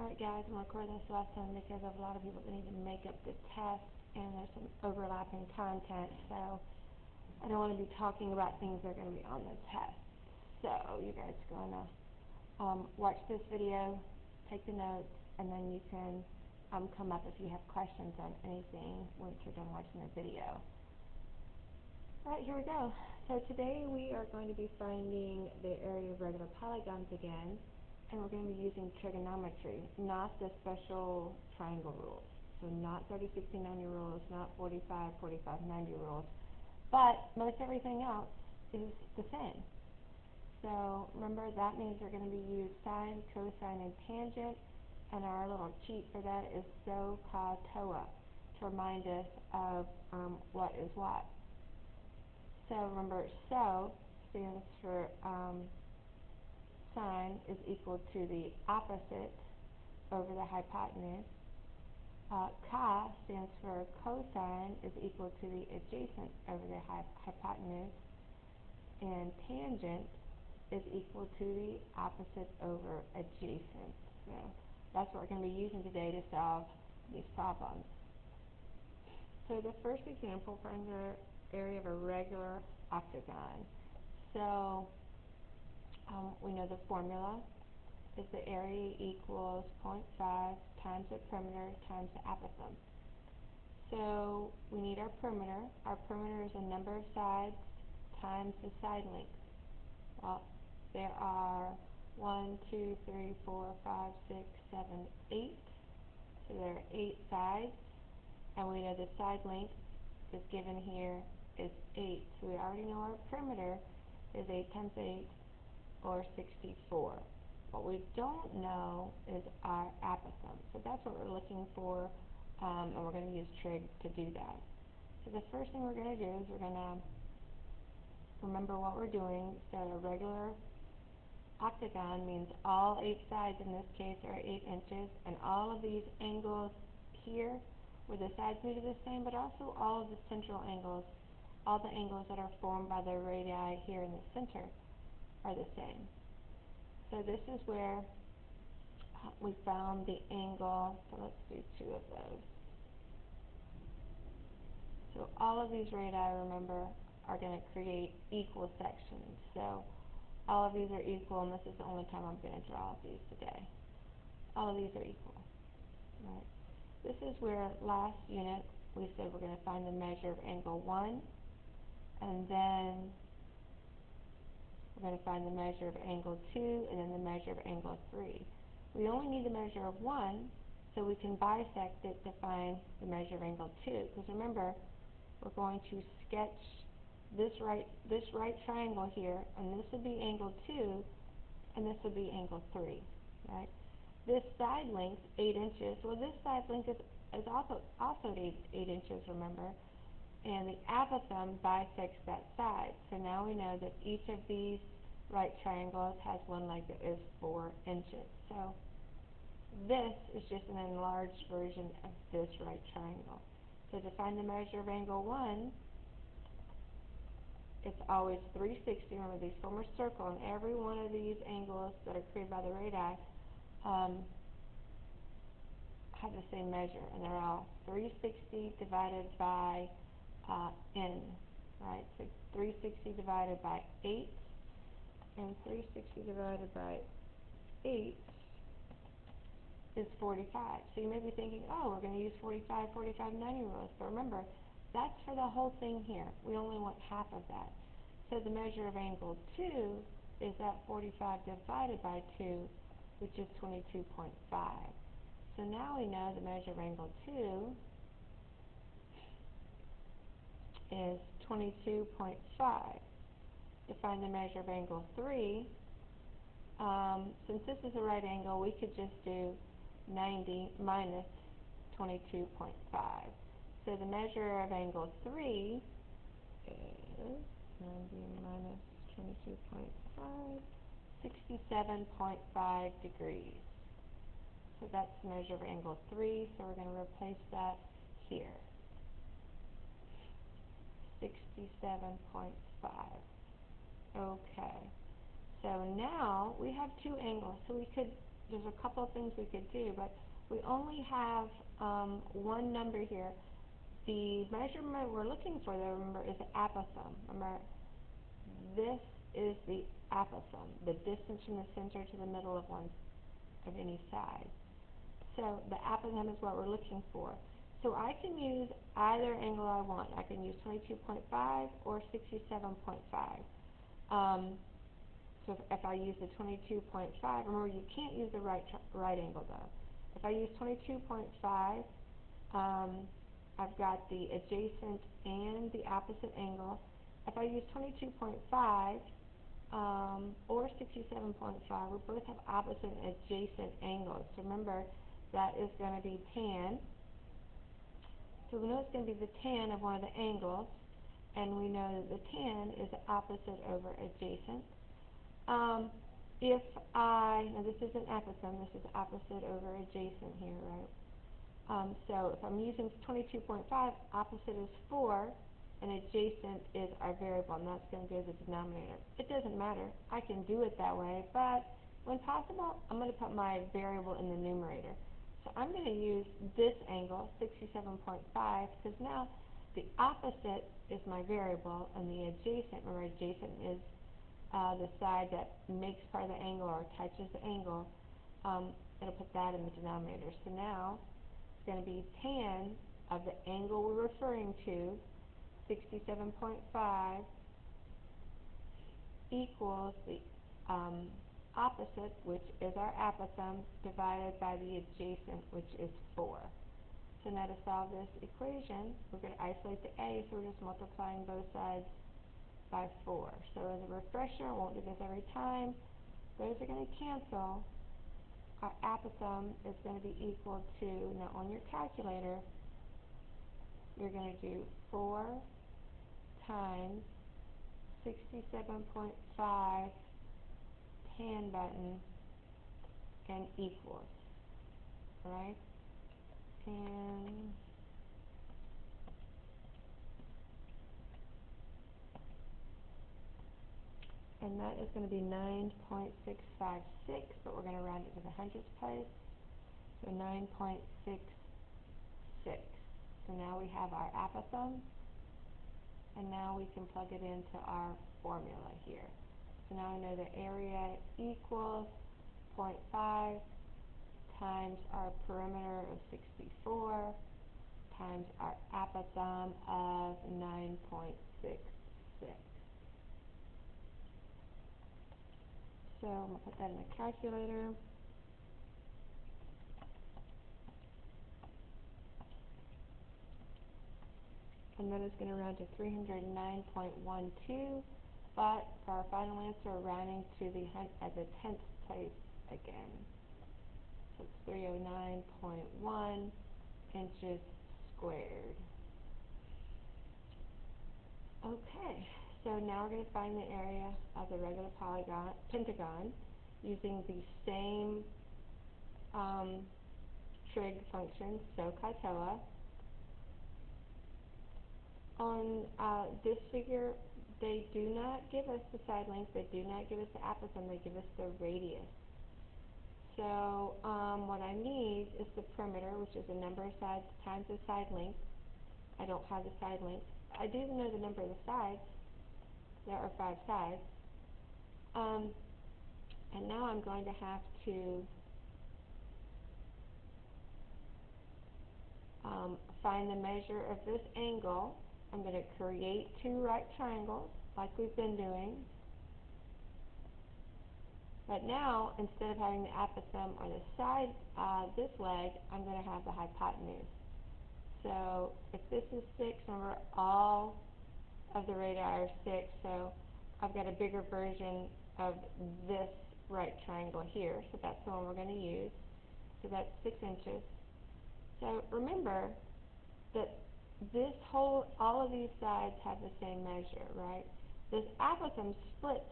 Alright guys, I'm recording this lesson because of a lot of people that need to make up the test and there's some overlapping content, so I don't want to be talking about things that are going to be on the test. So you guys are going to watch this video, take the notes, and then you can come up if you have questions on anything once you're done watching the video. Alright, here we go. So today we are going to be finding the area of regular polygons again. And we're going to be using trigonometry, not the special triangle rules. So not 30, 60, 90 rules, not 45, 45, 90 rules. But most everything else is the same. So remember, that means we're going to be using sine, cosine, and tangent. And our little cheat for that is SOH, COS, TOA to remind us of what is what. So remember, SOH stands for sine is equal to the opposite over the hypotenuse. COS stands for cosine is equal to the adjacent over the hypotenuse. And tangent is equal to the opposite over adjacent. So that's what we're going to be using today to solve these problems. So the first example, find the area of a regular octagon. So we know the formula is the area equals 0.5 times the perimeter times the apothem. So we need our perimeter. Our perimeter is the number of sides times the side length. Well, there are 1, 2, 3, 4, 5, 6, 7, 8. So there are 8 sides. And we know the side length is given here is 8. So we already know our perimeter is 8 times 8. Or 64. What we don't know is our apothem. So that's what we're looking for, and we're going to use trig to do that. So the first thing we're going to do is we're going to remember what we're doing. So a regular octagon means all 8 sides in this case are 8 inches, and all of these angles here where the sides meet are the same, but also all of the central angles, all the angles that are formed by the radii here in the center are the same. So this is where we found the angle. So let's do 2 of those. So all of these radii, remember, are going to create equal sections. So all of these are equal, and this is the only time I'm going to draw these today. All of these are equal. Right. This is where last unit we said we're going to find the measure of angle 1, and then we're going to find the measure of angle 2 and then the measure of angle 3. We only need the measure of 1, so we can bisect it to find the measure of angle 2. Because remember, we're going to sketch this right triangle here, and this would be angle 2, and this would be angle 3. Right? This side length, 8 inches. Well, this side length is also 8 inches, remember. And the apothem bisects that side. So now we know that each of these right triangles has one leg that is 4 inches. So this is just an enlarged version of this right triangle. So to find the measure of angle 1, it's always 360. Remember, these form a circle, and every one of these angles that are created by the radii have the same measure, and they're all 360 divided by n, right? So 360 divided by 8, and 360 divided by 8 is 45. So you may be thinking, oh, we're going to use 45, 45, 90 rules. But remember, that's for the whole thing here. We only want half of that. So the measure of angle 2 is that 45 divided by 2, which is 22.5. So now we know the measure of angle 2 is 22.5. To find the measure of angle 3, since this is a right angle, we could just do 90 minus 22.5. So the measure of angle 3 is 90 minus 22.5, 67.5 degrees. So that's the measure of angle 3, so we're going to replace that here. 67.5. Okay. So now we have 2 angles. So we could there's a couple of things we could do, but we only have one number here. The measurement we're looking for, though, remember, is the apothem. Remember, this is the apothem, the distance from the center to the middle of any side. So the apothem is what we're looking for. So I can use either angle I want. I can use 22.5 or 67.5. So if I use the 22.5, remember you can't use the right angle though. If I use 22.5, I've got the adjacent and the opposite angle. If I use 22.5 or 67.5, we both have opposite and adjacent angles. So remember, that is going to be tan. So we know it's going to be the tan of one of the angles, and we know that the tan is opposite over adjacent. Now this isn't apothem, this is opposite over adjacent here, right? So if I'm using 22.5, opposite is 4, and adjacent is our variable, and that's going to go to the denominator. It doesn't matter. I can do it that way, but when possible, I'm going to put my variable in the numerator. So I'm going to use this angle, 67.5, because now the opposite is my variable, and the adjacent, remember adjacent is the side that makes part of the angle or touches the angle. It'll put that in the denominator. So now it's going to be tan of the angle we're referring to, 67.5, equals the opposite, which is our apothem, divided by the adjacent, which is 4. So now to solve this equation, we're going to isolate the a, so we're just multiplying both sides by 4. So as a refresher, I won't do this every time, those are going to cancel. Our apothem is going to be equal to, now on your calculator, you're going to do 4 times 67.5 tan button and equals, right? And that is going to be 9.656, but we're going to round it to the hundredths place, so 9.66. So now we have our apothem, and now we can plug it into our formula here. So now we know the area equals 0.5 times our perimeter of 64 times our apothem of 9.66. So I'm going to put that in the calculator. And that is going to round to 309.12, but for our final answer, we're rounding to the tenth place again. So it's 309.1 inches squared. Okay, so now we're going to find the area of the regular pentagon using the same trig function, SOHCAHTOA. On this figure, they do not give us the side length, they do not give us the apothem, they give us the radius. So what I need is the perimeter, which is the number of sides times the side length. I don't have the side length. I do know the number of the sides. There are 5 sides. And now I'm going to have to find the measure of this angle. I'm going to create 2 right triangles, like we've been doing. But now, instead of having the apothem on the side, this leg, I'm going to have the hypotenuse. So if this is 6, remember all of the radii are 6, so I've got a bigger version of this right triangle here, so that's the one we're going to use. So that's 6 inches. So remember that all of these sides have the same measure, right? This apothem splits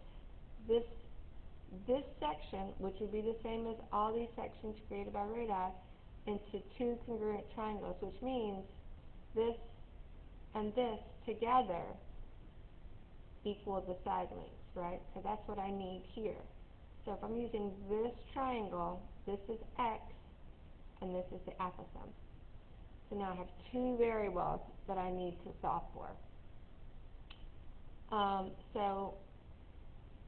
this section, which would be the same as all these sections created by radii, into 2 congruent triangles, which means this and this together equal the side lengths, right? So that's what I need here. So if I'm using this triangle, this is x, and this is the apothem. So now I have two variables that I need to solve for. So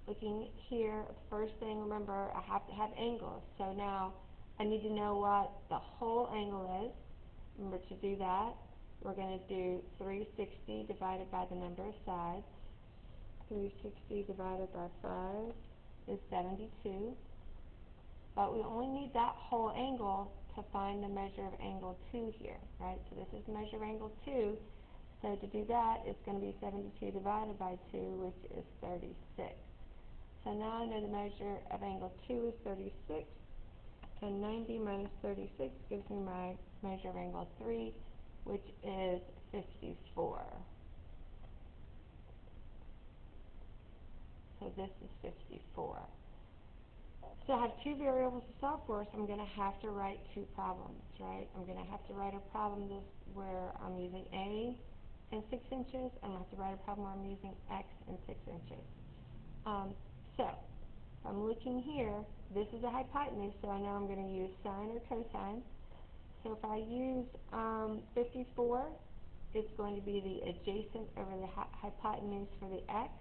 looking here, the first thing, remember, I have to have angles. So now I need to know what the whole angle is. Remember, to do that, we're going to do 360 divided by the number of sides. 360 divided by 5 is 72. But we only need that whole angle to find the measure of angle 2 here, right? So this is the measure of angle 2. So to do that, it's going to be 72 divided by 2, which is 36. So now I know the measure of angle 2 is 36, and 90 minus 36 gives me my measure of angle 3, which is 54. So this is 54. So I have two variables to solve for, so I'm going to have to write two problems, right? I'm going to have to write a problem where I'm using A in 6 inches, and I'm going to have to write a problem where I'm using X in 6 inches. So if I'm looking here, this is a hypotenuse, so I know I'm going to use sine or cosine. So if I use 54, it's going to be the adjacent over the hypotenuse for the X.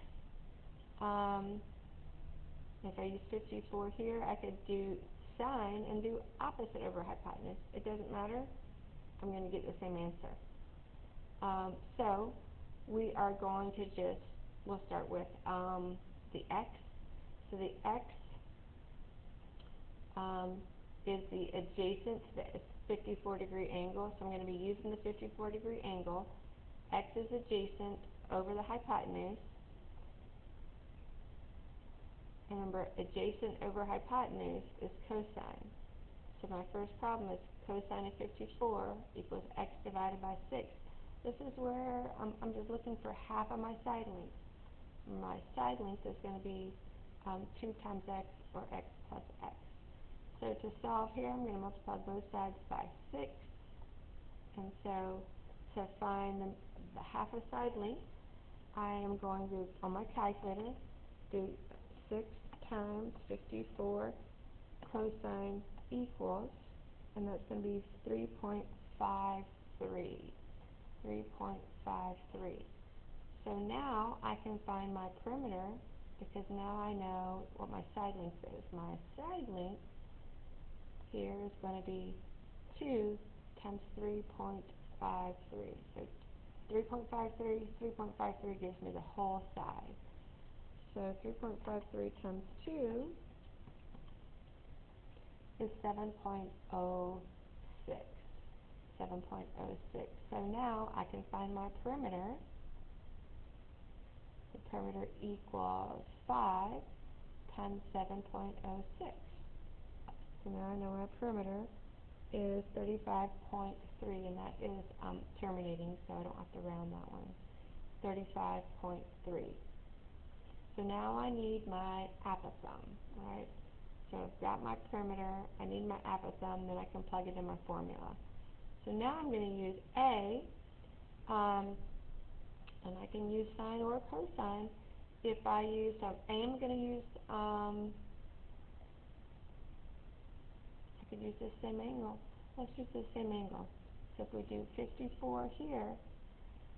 If I use 54 here, I could do sine and do opposite over hypotenuse. It doesn't matter. I'm going to get the same answer. So we are going to we'll start with the x. So the x is the adjacent to the 54-degree angle. So I'm going to be using the 54-degree angle. X is adjacent over the hypotenuse. Remember, adjacent over hypotenuse is cosine. So my first problem is cosine of 54 equals x divided by 6. This is where I'm just looking for half of my side length. My side length is going to be 2 times x, or x plus x. So to solve here, I'm going to multiply both sides by 6. And so to find the half of side length, I am going to, on my calculator, do 6 times 54 cosine equals, and that's going to be 3.53. 3.53. So now I can find my perimeter, because now I know what my side length is. My side length here is going to be 2 times 3.53. So 3.53 gives me the whole side. So 3.53 times 2 is 7.06. 7.06. So now I can find my perimeter. The perimeter equals 5 times 7.06. So now I know my perimeter is 35.3, and that is terminating, so I don't have to round that one. 35.3. So now I need my apothem, right? So I've got my perimeter, I need my apothem, then I can plug it in my formula. So now I'm going to use A, and I can use sine or cosine. If I use, so A, I'm going to use, I could use the same angle. Let's use the same angle. So if we do 54 here,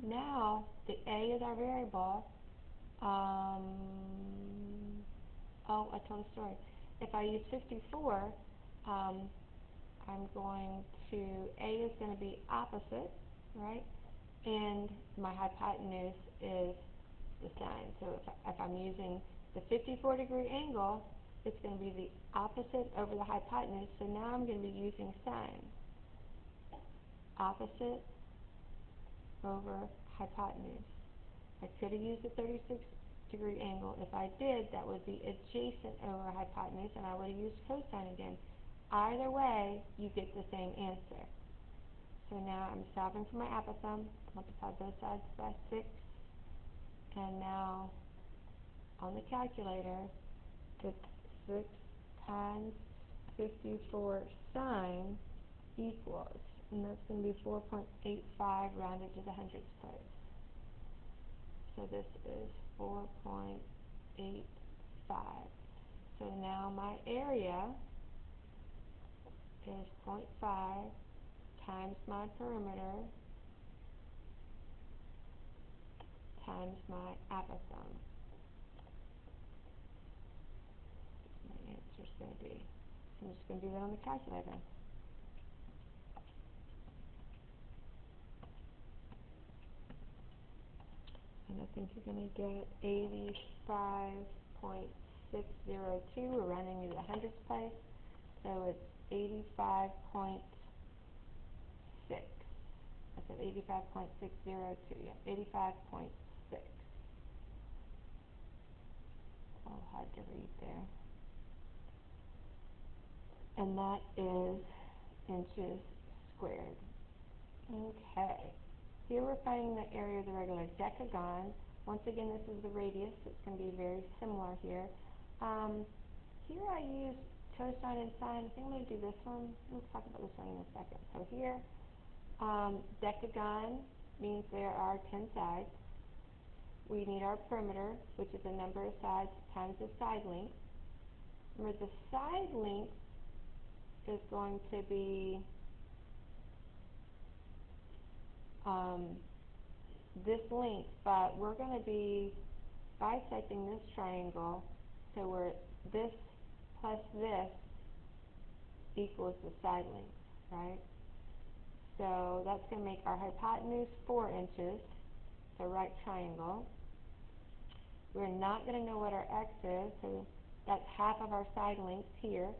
now the A is our variable. Oh, I told a story. If I use 54, I'm going to, A is going to be opposite, right? And my hypotenuse is the sine. So if I'm using the 54-degree angle, it's going to be the opposite over the hypotenuse. So now I'm going to be using sine. Opposite over hypotenuse. I could have used a 36-degree angle. If I did, that would be adjacent over hypotenuse, and I would have used cosine again. Either way, you get the same answer. So now I'm solving for my apothem. Multiply both sides by 6. And now, on the calculator, it's 6 times 54 sine equals, and that's going to be 4.85 rounded to the hundredths place. So this is 4.85. So now my area is 0.5 times my perimeter times my apothem. My answer is going to be. So I'm just going to do that on the calculator. And I think you're going to get 85.602. We're running into the hundreds place. So it's 85.6. I said 85.602. Yeah, 85.6. Oh, hard to read there. And that is inches squared. Okay. Here we're finding the area of the regular decagon. Once again, this is the radius, so it's going to be very similar here. Here I use cosine and sine. I think I'm going to do this one. Let's talk about this one in a second. So here, decagon means there are 10 sides. We need our perimeter, which is the number of sides times the side length. Remember, the side length is going to be this length, but we're going to be bisecting this triangle, so we're this plus this equals the side length, right? So that's going to make our hypotenuse 4 inches, so right triangle. We're not going to know what our x is, so that's half of our side length here.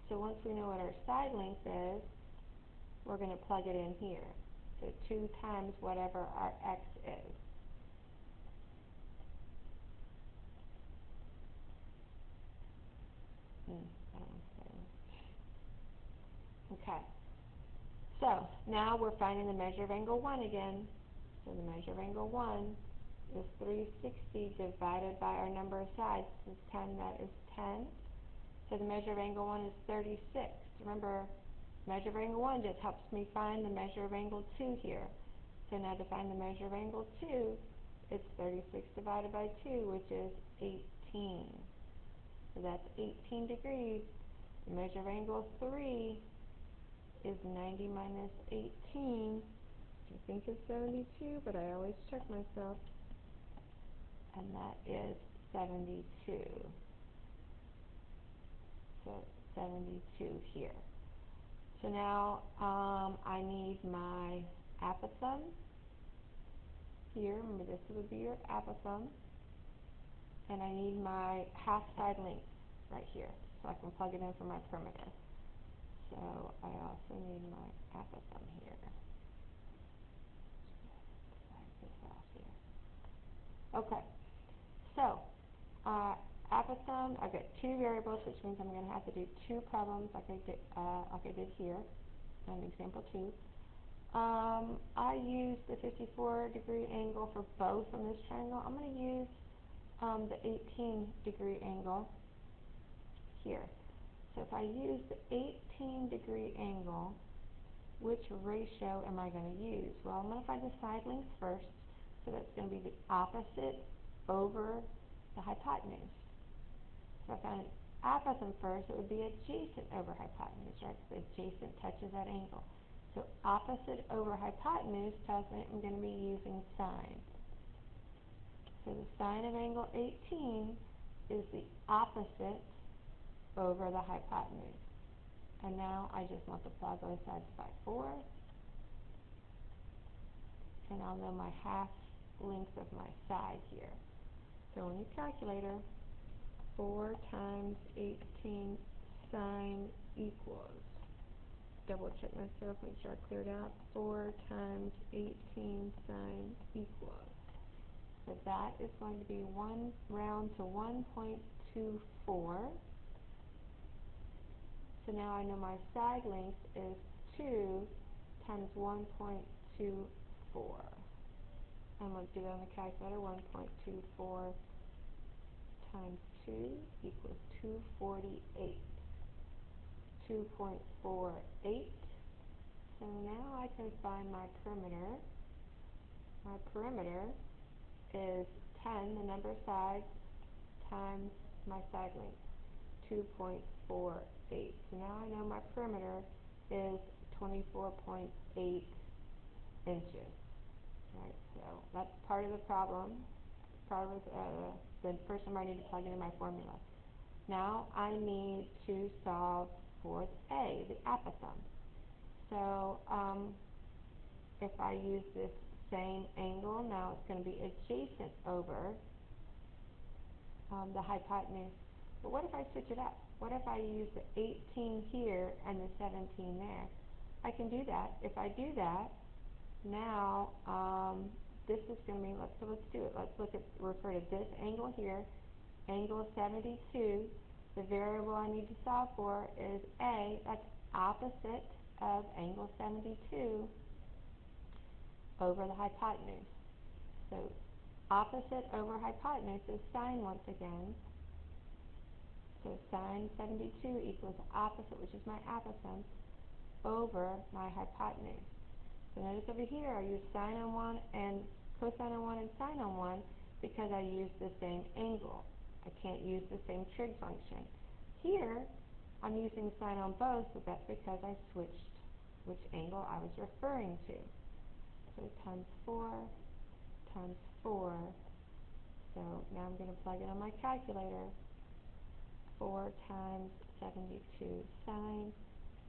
So once we know what our side length is, we're going to plug it in here. So 2 times whatever our x is. Okay. So now we're finding the measure of angle 1 again. So the measure of angle 1 is 360 divided by our number of sides. This is 10, that is 10. So the measure of angle 1 is 36. Remember, measure of angle 1 just helps me find the measure of angle 2 here. So now to find the measure of angle 2, it's 36 divided by 2, which is 18. So that's 18 degrees. The measure of angle 3 is 90 minus 18. I think it's 72, but I always check myself. And that is 72. So 72 here. So now I need my apothem here. Remember, this would be your apothem. And I need my half side length right here, so I can plug it in for my perimeter. So I also need my apothem here. Okay, so apothem, I've got 2 variables, which means I'm going to have to do 2 problems like I did here on example 2. I used the 54-degree angle for both on this triangle. I'm going to use the 18-degree angle here. So if I use the 18-degree angle, which ratio am I going to use? Well, I'm going to find the side length first. So that's going to be the opposite over the hypotenuse. So if I find apothem first, it would be adjacent over hypotenuse, right? Because adjacent touches that angle. So opposite over hypotenuse tells me I'm going to be using sine. So the sine of angle 18 is the opposite over the hypotenuse. And now I just multiply both sides by 4. And I'll know my half length of my side here. So on your calculator, 4 times 18 sine equals, double check myself, make sure I cleared out, 4 times 18 sine equals. So that is going to be round to 1.24. So now I know my side length is 2 times 1.24. I'm going to do that on the calculator. 1.24 times 2 equals 248. 2.48. So now I can find my perimeter. My perimeter is 10, the number of sides, times my side length. 22.48. So now I know my perimeter is 24.8 inches. Right, so that's part of the problem. Part of the first number I need to plug into my formula. Now I need to solve for A, the apothem. So if I use this same angle, now it's going to be adjacent over the hypotenuse. But what if I switch it up? What if I use the 18 here and the 17 there? I can do that. If I do that, now this is going to be, let's do it. Let's refer to this angle here, angle 72. The variable I need to solve for is A, that's opposite of angle 72 over the hypotenuse. So opposite over hypotenuse is sine once again. So sine 72 equals opposite, which is my apothem, over my hypotenuse. So notice over here I use sine on one and cosine on one and sine on one because I use the same angle. I can't use the same trig function. Here I'm using sine on both, but that's because I switched which angle I was referring to. So times 4 times 4. So now I'm going to plug it on my calculator. 4 times 72 sine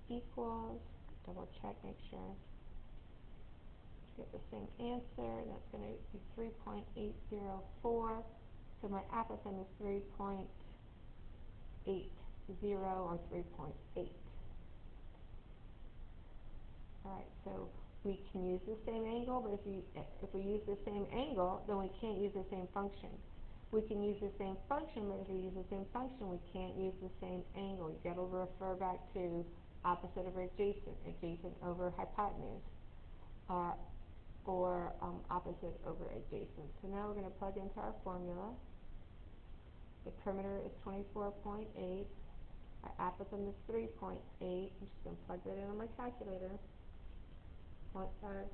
equals, double check, make sure, get the same answer. That's going to be 3.804. So my apothem is 3.80 or 3.8. Alright, so we can use the same angle, but if we use the same angle, then we can't use the same function. We can use the same function, but if we use the same function, we can't use the same angle. You've got to refer back to opposite over adjacent, adjacent over hypotenuse, or opposite over adjacent. So now we're going to plug into our formula. The perimeter is 24.8. Our apothem is 3.8. I'm just going to plug that in on my calculator. 0.5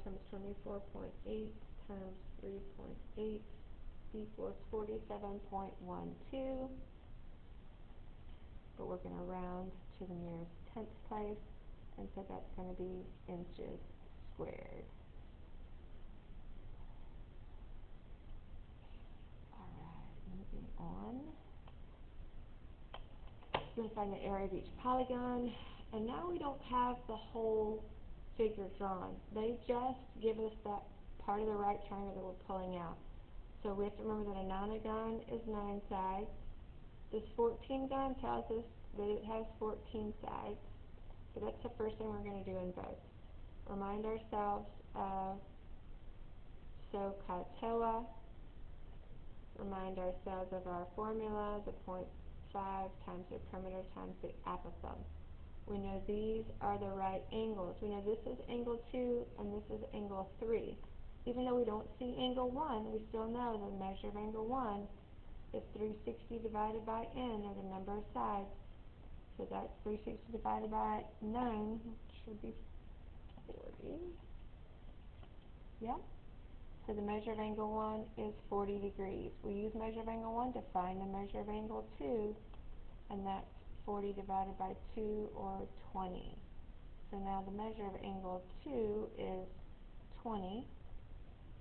times 24.8 times 3.8 equals 47.12. But we're going to round to the nearest tenth place, and so that's going to be inches squared. Alright, moving on. We're going to find the area of each polygon, and now we don't have the whole figure drawn. They just give us that part of the right triangle that we're pulling out. So we have to remember that a nonagon is 9 sides. This 14gon tells us that it has 14 sides. So that's the first thing we're going to do in both. Remind ourselves of SOHCAHTOA. Remind ourselves of our formula, the 0.5 times the perimeter times the apothem. We know these are the right angles. We know this is angle 2 and this is angle 3. Even though we don't see angle 1, we still know the measure of angle 1 is 360 divided by n, or the number of sides. So that's 360 divided by 9, which should be 40. Yeah? So the measure of angle 1 is 40 degrees. We use measure of angle 1 to find the measure of angle 2, and that's 40 divided by 2, or 20. So now the measure of angle 2 is 20,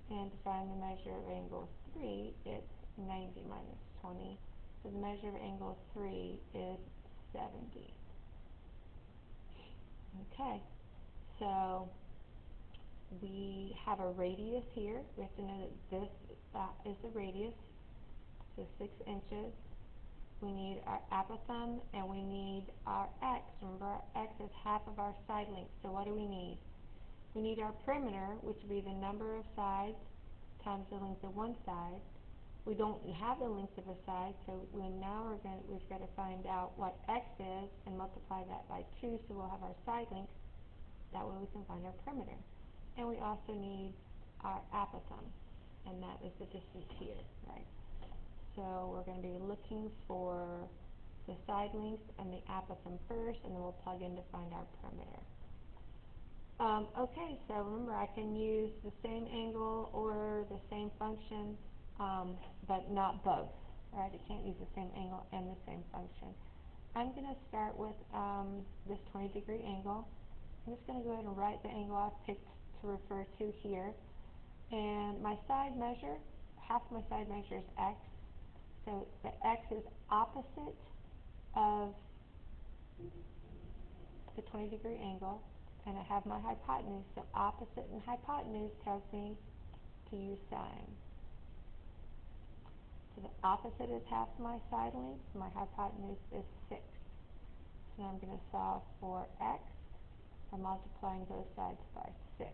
and to find the measure of angle 3, it's 90 minus 20. So the measure of angle 3 is 70. Okay, so we have a radius here. We have to know that this is the radius, so 6 inches. We need our apothem, and we need our x. Remember, our x is half of our side length. So what do we need? We need our perimeter, which would be the number of sides times the length of one side. We don't have the length of a side, so we've got to find out what x is and multiply that by 2, so we'll have our side length. That way we can find our perimeter. And we also need our apothem, and that is the distance here, right? So we're going to be looking for the side length and the apothem first, and then we'll plug in to find our perimeter. Okay, so remember, I can use the same angle or the same function, but not both, right? I can't use the same angle and the same function. I'm going to start with this 20-degree angle. I'm just going to go ahead and write the angle I've picked to refer to here. And my side measure, half my side measure is x. So the x is opposite of the 20-degree angle. And I have my hypotenuse. So opposite and hypotenuse tells me to use sine. So the opposite is half my side length. My hypotenuse is 6. So now I'm going to solve for x by multiplying both sides by 6.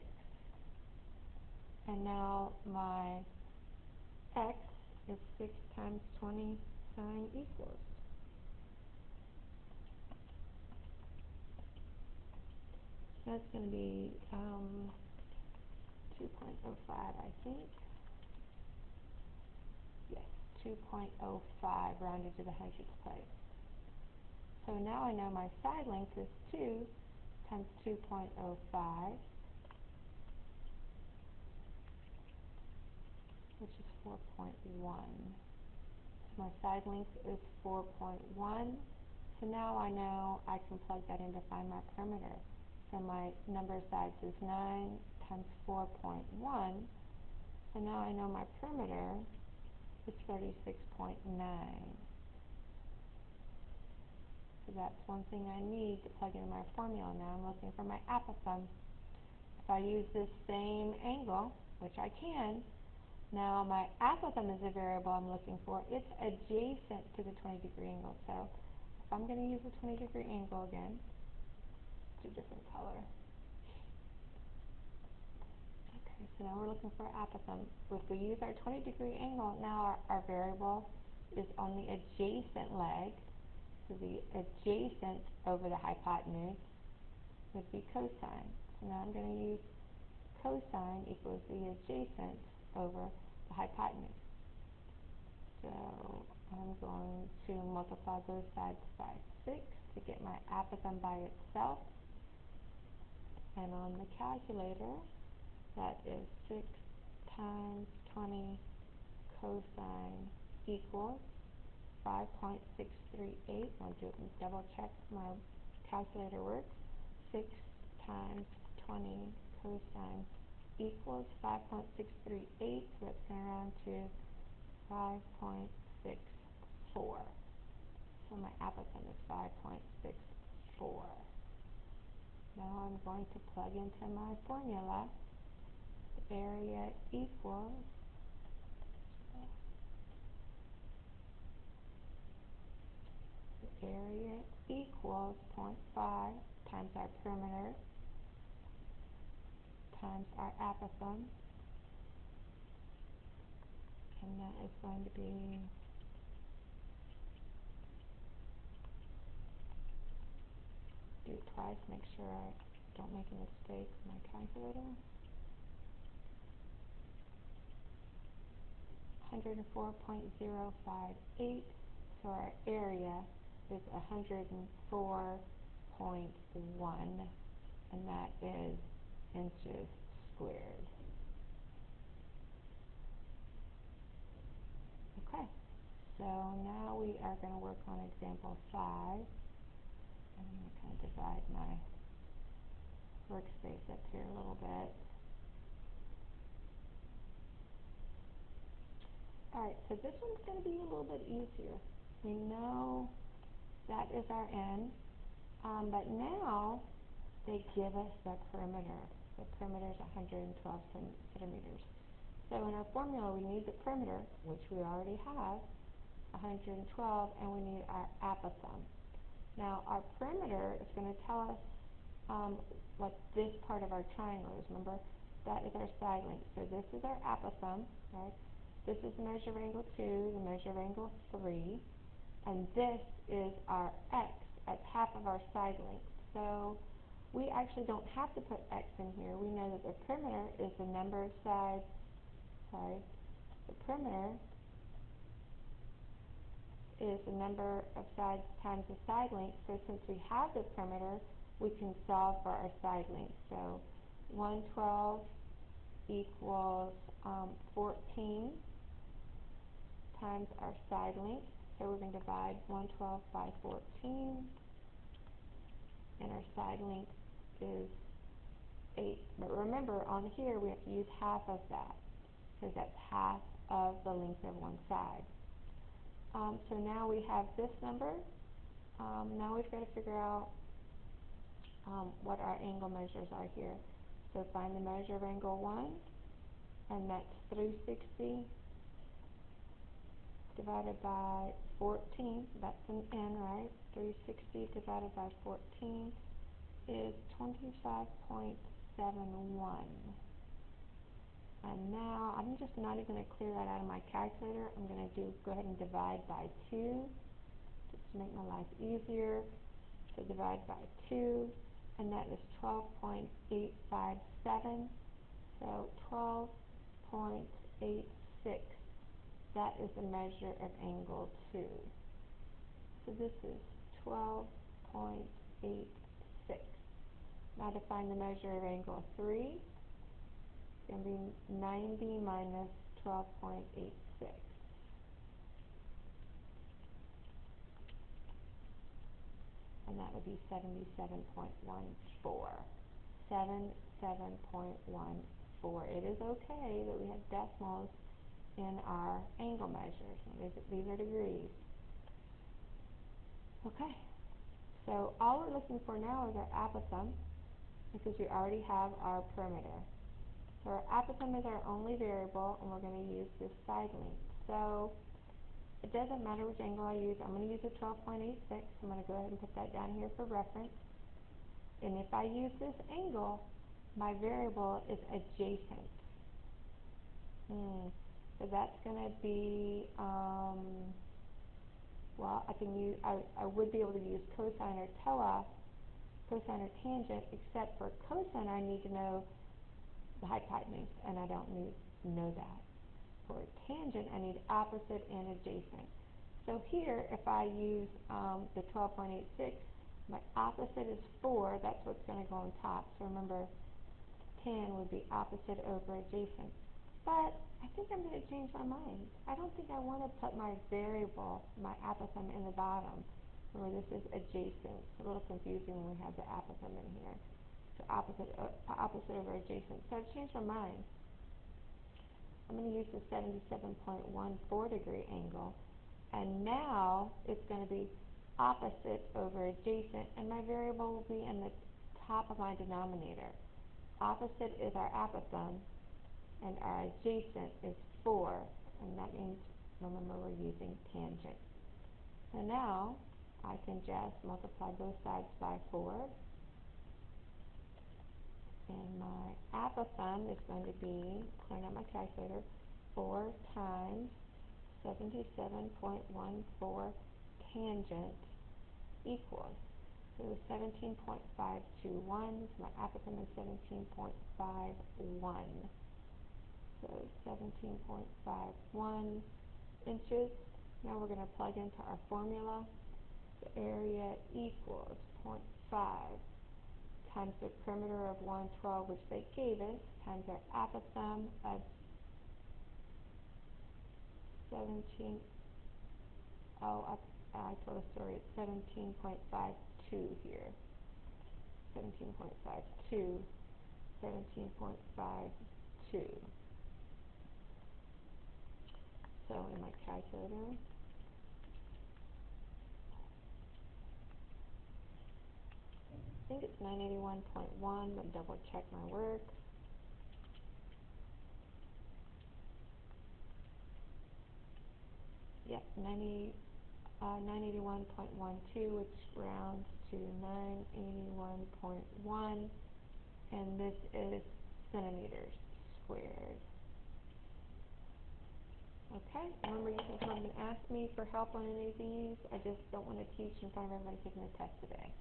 And now my x is 6 times 20 sine equals. So that's going to be 2.05, I think. Yes, 2.05 rounded to the hundredth place. So now I know my side length is 2 times 2.05, which is 4.1. So my side length is 4.1. So now I know I can plug that in to find my perimeter. So my number of sides is 9 times 4.1. So now I know my perimeter is 36.9. So that's one thing I need to plug into my formula. Now I'm looking for my apothem. If I use this same angle, which I can, now my apothem is a variable I'm looking for. It's adjacent to the 20-degree angle. So if I'm going to use the 20-degree angle again, it's a different color. Okay, so now we're looking for apothem. If we use our 20-degree angle, now our variable is on the adjacent leg. So the adjacent over the hypotenuse would be cosine. So now I'm going to use cosine equals the adjacent over the hypotenuse. So I'm going to multiply both sides by 6 to get my apothem by itself. And on the calculator, that is 6 times 20 cosine equals 5.638. I'll do it and double check my calculator works. 6 times 20 cosine equals 5.638. So that's going to round to 5.64. So my apothem is 5.64. Now I'm going to plug into my formula. The area equals area equals 0.5 times our perimeter times our apothem, and that is going to be do it twice, make sure I don't make a mistake with my calculator. 104.058, so our area is 104.1, and that is inches squared. Okay, so now we are going to work on example 5. I'm going to kind of divide my workspace up here a little bit. Alright, so this one's going to be a little bit easier. We know that is our n, but now they give us the perimeter. The perimeter is 112 centimeters. So in our formula, we need the perimeter, which we already have, 112, and we need our apothem. Now, our perimeter is going to tell us what this part of our triangle is. Remember, that is our side length. So this is our apothem, right? This is the measure of angle 2, the measure of angle 3, and this is our x. That's half of our side length. So we actually don't have to put x in here. We know that the perimeter is the number of sides, the perimeter is the number of sides times the side length. So since we have the perimeter, we can solve for our side length. So 112 equals 14 times our side length. So we're going to divide 112 by 14, and our side length is 8. But remember, on here we have to use half of that, because that's half of the length of one side. So now we have this number. Now we've got to figure out what our angle measures are here. So find the measure of angle 1, and that's 360 divided by 14. That's an n, right? 360 divided by 14 is 25.71. And now I'm just not even going to clear that out of my calculator. I'm going to go ahead and divide by 2 just to make my life easier. So divide by 2, and that is 12.857. So 12.86. That is the measure of angle 2. So this is 12.86. Now to find the measure of angle 3, it's going to be 90 minus 12.86. And that would be 77.14. 77.14. It is okay that we have decimals in our angle measures. These are degrees. Okay, so all we're looking for now is our apothem, because we already have our perimeter. So our apothem is our only variable, and we're going to use this side length. So it doesn't matter which angle I use. I'm going to use a 12.86. I'm going to go ahead and put that down here for reference. And if I use this angle, my variable is adjacent. So that's going to be, well, I would be able to use cosine or TOA, cosine or tangent, except for cosine I need to know the hypotenuse, and I don't know that. For tangent, I need opposite and adjacent. So here, if I use the 12.86, my opposite is 4. That's what's going to go on top. So remember, 10 would be opposite over adjacent. But I think I'm going to change my mind. I don't think I want to put my variable, my apothem, in the bottom, where this is adjacent. It's a little confusing when we have the apothem in here. So opposite over adjacent. So I've changed my mind. I'm going to use the 77.14 degree angle, and now it's going to be opposite over adjacent, and my variable will be in the top of my denominator. Opposite is our apothem, and our adjacent is 4, and that means, remember, we're using tangent. So now I can just multiply both sides by 4, and my apothem is going to be, clearing out my calculator, 4 times 77.14 tangent equals. So 17.521, so my apothem is 17.51. So 17.51 inches. Now we're going to plug into our formula. The area equals 0.5 times the perimeter of 112, which they gave us, times our apothem of 17. Oh, I told a story. It's 17.52 here. 17.52. 17.52. So in my calculator, I think it's 981.1, but double check my work. Yep, 981.12, which rounds to 981.1, and this is centimeters squared. Okay, remember you can come and ask me for help on any of these. I just don't want to teach in front of everybody taking the test today.